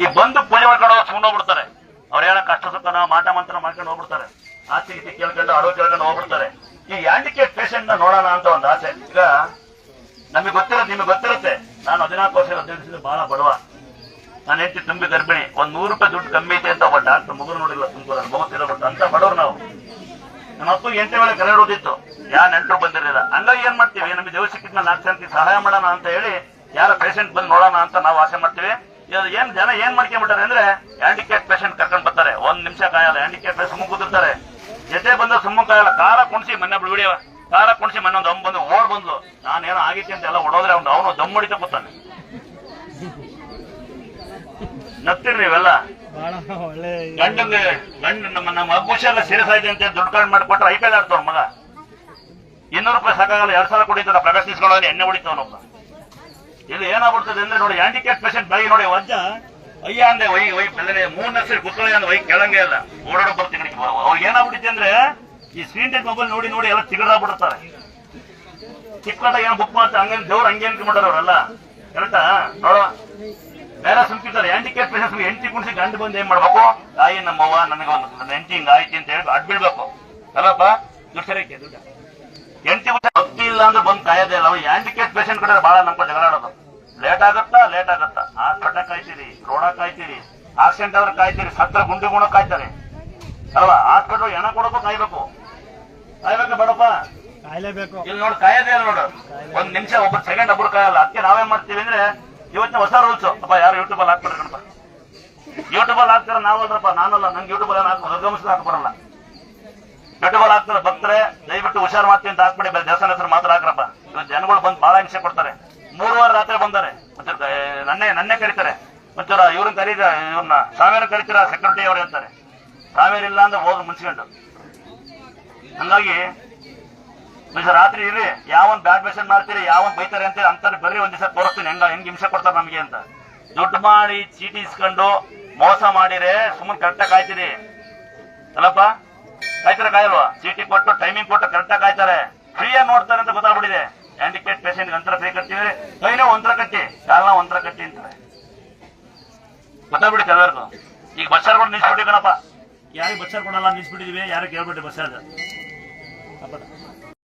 ಈ ಬಂದು ಪೂಜೆ ಮಾಡ್ಕೊಂಡು ಸುಮ್ಮನೆ ಹೋಗ್ಬಿಡ್ತಾರೆ. ಅವ್ರೇನ ಕಷ್ಟ ಸುಖನ ಮಾಟ ಮಂತ್ರ ಮಾಡ್ಕೊಂಡು ಹೋಗ್ಬಿಡ್ತಾರೆ. ಆಸ್ತಿ ಗೀತಿ ಕೇಳ್ಕೊಂಡು ಅಡವು ಕೇಳ್ಕೊಂಡು ಹೋಗ್ಬಿಡ್ತಾರೆ. ಈ ಹ್ಯಾಂಡಿಕ್ಯಾಪ್ ಪೇಷಂಟ್ ನ ನೋಡೋಣ ಅಂತ ಒಂದು ಆಸೆ. ಈಗ ನಮಗೆ ಗೊತ್ತಿರುತ್ತೆ, ನಿಮಗೆ ಗೊತ್ತಿರುತ್ತೆ, ನಾನು 14 ವರ್ಷ 15 ವರ್ಷದ ಬಹಳ ಬಡವ. ನಾನು ಹೆಂಡತಿ ತುಂಬಿ ಗರ್ಭಿಣಿ, ಒಂದ್ 100 ರೂಪಾಯಿ ದುಡ್ಡು ಕಮ್ಮಿ ಐತೆ ಅಂತ ಒಬ್ಬ ಡಾಕ್ಟರ್ ಮಗು ನೋಡಿಲ್ಲ, ತುಂಬ ಮಗುತ್ತಿರೋಬಿಟ್ಟು ಅಂತ ಬಡವ್ರು ನಾವು. ನಮ್ಮ ಅಪ್ಪು 8 ವೇಳೆ ಕರೆ ಓದಿತ್ತು, ಯಾವ ನೆಂಟರು ಬಂದಿರಲಿಲ್ಲ. ಹಂಗಾಗಿ ಏನ್ ಮಾಡ್ತೀವಿ, ನಮಗೆ ದೇವ ಸಿಕ್ಕಿದ್ನ 4 ಜನಕ್ಕೆ ಸಹಾಯ ಮಾಡೋಣ ಅಂತ ಹೇಳಿ ಯಾರ ಪೇಷಂಟ್ ಬಂದು ನೋಡೋಣ ಅಂತ ನಾವು ಆಸೆ ಮಾಡ್ತೀವಿ. ಏನ್ ಜನ ಏನ್ ಮಾಡ್ಕೊಂಡ್ಬಿಟ್ಟಾರೆ ಅಂದ್ರೆ ಹ್ಯಾಂಡಿಕ್ಯಾಪ್ ಪೇಷಂಟ್ ಕರ್ಕೊಂಡ್ ಬರ್ತಾರೆ, 1 ನಿಮಿಷ ಕಾಯಲ್ಲ. ಹ್ಯಾಂಡಿಕ್ಯಾಪ್ ಸುಮ್ಮ ಕೂತಿರ್ತಾರೆ, ಜೊತೆ ಬಂದು ಸುಮ್ಮ ಕಾಯಲ್ಲ. ಕಾರ ಕುಣಿಸಿ ಮೊನ್ನೆ ವಿಡಿಯೋ ಕಾರ ಕುಣಿಸಿ ಮೊನ್ನೆ ಒಂದು ಬಂದು ಓಡ್ ಬಂದ್ಲು, ನಾನೇನೋ ಆಗಿತ್ತು ಅಂತ ಎಲ್ಲ ಹೊಡೋದ್ರೆ ಅವನು ದಮ್ ಹೊಡಿತಾ ಕೂತಾನೆ. ನಗ್ತೀರಿ ನೀವೆಲ್ಲ. ಗಂಡ ನಮ್ಮ ಅಬ್ಬುಷ ಸೀರಿಯಸ್ ಆಯ್ತು ಅಂತ ದುಡ್ಡು ಕಾರ್ಡ್ ಮಾಡಿಕೊಟ್ರೆ IPL ಆಡ್ತವ್ರ ಮಗ. 200 ರೂಪಾಯಿ ಸಾಕಾಗಲ್ಲ, 2 ಸಲ ಕುಡಿತಾರ, ಪ್ರಕಾಶ್ ನಿಸ್ಕೊಳ್ಳೋದು ಎಣ್ಣೆ ಹೊಡಿತಾವನೊಬ್ಬ. ಇಲ್ಲಿ ಏನಾಗ್ಬಿಡ್ತದೆ ಅಂದ್ರೆ ನೋಡಿ, ಹ್ಯಾಂಡಿಕ್ಯಾಪ್ ಪೇಷಂಟ್ ಬಾಯಿ ನೋಡಿ ವಜ್ಜ ಅಯ್ಯ ಅಂದೆ ಒಯ್ ಬೆಲ್ಲನೆ 3 ಲಕ್ಷ ಕುತ್ಕೊಳ್ಳಿ ಅಂದ್ರೆ ಒಯ್ ಕೆಳಂಗೆ ಇಲ್ಲ, ಓಡಾಡೋ ಬರ್ತೀನಿ. ಅವ್ರಿಗೆ ಏನಾಗ್ಬಿಡುತ್ತೆ ಅಂದ್ರೆ ಈ ಸ್ಕ್ರೀನ್ ಟಚ್ ಮೊಬೈಲ್ ನೋಡಿ ನೋಡಿ ಎಲ್ಲ ಚಿಗದಾಗ್ಬಿಡುತ್ತಾರೆ. ಚಿಕ್ಕದ ಏನೋ ಬುಕ್ ಮಾಡ್ತಾರೆ, ಹಂಗೇನು ದೇವ್ರು ಹಂಗೆ ಅನ್ಕೊಂಡ್ಬಿಟ್ಟಾರ ಅವರೆಲ್ಲ. ಕರೆಕ್ಟಾ ನೋಡ, ಬೇರೆ ಸುಮ್ಕಿರ್ತಾರೆ. ಹ್ಯಾಂಡಿಕ್ಯಾಪ್ ಪೇಷಂಟ್ ಹೆಂಡತಿ ಕುಣಿಸಿ ಗಂಡು ಬಂದು ಏನ್ ಮಾಡ್ಬೇಕು, ತಾಯಿ ನಮ್ಮವ್ವ ನನಗೆ ಒಂದು ಹೆಂಡತಿ ಹಿಂಗ ಆಯ್ತು ಅಂತ ಹೇಳಿ ಅಡ್ ಬೀಳ್ಬೇಕು ಅಲ್ಲಪ್ಪ. ದುಡ್ಸರಕ್ಕೆ ದುಡ್ಡ ಹೆಂಡತಿ ಭಕ್ತಿ ಇಲ್ಲ ಅಂದ್ರೆ ಬಂದು ಕಾಯೋದೇ ಇಲ್ಲ. ಹ್ಯಾಂಡಿಕ್ಯಾಪ್ ಪೇಷಂಟ್ ಕಡೆ ಬಹಳ ನಮ್ಗೆ ಜಗಳಾಡೋದು. ಲೇಟ್ ಆಗತ್ತಾ ಹಾಸ್ಪಿಟಲ್ ಕಾಯ್ತೀರಿ, ರೋಡ ಕಾಯ್ತೀರಿ, ಆಕ್ಸಿಡೆಂಟ್ ಆದ್ರೆ ಕಾಯ್ತೀರಿ, ಸತ್ರ ಗುಂಡಿ ಗುಣ ಕಾಯ್ತಾರೆ ಅಲ್ವಾ. ಹಾಸ್ಪಿಟಲ್ ಹೆಣ ಕೊಡಬೇಕು, ಕಾಯ್ಬೇಕು ಬೇಡಪ್ಪ, ಕಾಯಲೇಬೇಕು. ಇಲ್ಲಿ ನೋಡಿ ಕಾಯೋದೇ ಇಲ್ಲ ನೋಡು, 1 ನಿಮಿಷ ಒಬ್ಬರು ಸೆಕೆಂಡ್ ಒಬ್ರು ಕಾಯಲ್ಲ. ಅದಕ್ಕೆ ನಾವೇನ್ ಮಾಡ್ತೀವಿ ಅಂದ್ರೆ ಇವತ್ತಿನ ಹೊಸ ರೂಲ್ಸ್ ಅಪ್ಪ, ಯಾರು ಯೂಟ್ಯೂಬಲ್ಲಿ ಹಾಕ್ಬಿಡ್ರಿ ಕಣಪ್ಪ. ಯೂಟ್ಯೂಬಲ್ಲಿ ಹಾಕ್ತಾರ ನಾವಲ್ರಪ್ಪ, ನಾನಲ್ಲ, ನಂಗೆ ಯೂಟ್ಯೂಬಲ್ಲಿ ಹಾಕಿ ಹಾಕ ಬರಲ್ಲ. ಯೂಟ್ಯೂಬಲ್ಲಿ ಹಾಕ್ತಾರೆ ಭಕ್ತರೆ, ದಯವಿಟ್ಟು ಹುಷಾರ್ ಮಾಡ್ತೀವಿ ಅಂತ ಹಾಕ್ಬಿಡಿ, ದೇವಸ್ಥಾನ ಹೆಸರು ಮಾತ್ರ ಹಾಕ್ರಪ್ಪ. ಇವತ್ತು ಜನಗಳು ಬಂದು ಬಹಳ ಹಿಂಸೆ ಕೊಡ್ತಾರೆ. 3 ವಾರ ರಾತ್ರಿ ಬಂದಾರೆ, ಮತ್ತೆ ನನ್ನೇ ಕರೀತಾರೆ, ಮತ್ತೆ ಇವ್ರನ್ನ ಇವ್ರನ್ನ ಸಾವಿರ ಕರಿತೀರ ಸೆಕ್ಯೂರಿಟಿ ಅವ್ರು ಅಂತಾರೆ. ಸಾವಿರ ಇಲ್ಲ ಅಂದ್ರೆ ಹೋಗಿ ಮುನ್ಸ್ಕೊಂಡು. ಹಂಗಾಗಿ ರಾತ್ರಿ ಇರ್ರಿ, ಯಾವನ್ ಬ್ಯಾಡ್ ಪೇಷಂಟ್ ಮಾಡ್ತೀರಿ, ಯಾವನ್ ಬೈತಾರೆ ಅಂತ ಅಂತಾರೆ, ಬರ್ರಿ ಒಂದ್ ದಿವಸ ತೋರಿಸ್ತೀನಿ ಹೆಂಗ್ ಹಿಂಸೆ ಕೊಡ್ತಾರೆ ನಮಗೆ ಅಂತ. ದುಡ್ಡು ಮಾಡಿ ಚೀಟಿ ಇಸ್ಕೊಂಡು ಮೋಸ ಮಾಡಿದ್ರೆ ಸುಮ್ಮನೆ ಕರೆಕ್ಟಾಗಿ ಕಾಯ್ತೀರಿ ಅಲ್ಲಪ್ಪ. ಕಾಯಲ್ವಾ? ಚೀಟಿ ಕೊಟ್ಟು ಟೈಮಿಂಗ್ ಕೊಟ್ಟು ಕರೆಕ್ಟಾಗಿ ಕಾಯ್ತಾರೆ, ಫ್ರೀಯಾಗಿ ನೋಡ್ತಾರೆ ಅಂತ ಗೊತ್ತಾಗ್ಬಿಟ್ಟಿದೆ. ಹ್ಯಾಂಡಿಕ್ಯಾಪ್ ಪೇಷಂಟ್ ಒಂಥರ ಫ್ರೀ ಕಟ್ತೀವಿ, ಕೈನೋ ಒಂಥರ ಕಟ್ಟಿ, ಕಾಲನ ಒಂಥರ ಕಟ್ಟಿ ಅಂತಾರೆ, ಗೊತ್ತಾಗ್ಬಿಡಿ ಎಲ್ಲರಿಗೂ. ಈಗ ಬಸ್ಸಾರ್ ಕೂಡ ನಿಲ್ಸ್ಬಿಟ್ಟಿವಿ ಕಣಪ್ಪ, ಯಾರಿಗೆ ಬಸ್ಸಾರ್ ಕೊಡಲ್ಲ ನಿಲ್ಸ್ಬಿಟ್ಟಿದೀವಿ, ಯಾರಿಗೆ ಕೇಳ್ಬಿಟ್ಟು ಬಸ್ಸಾರ್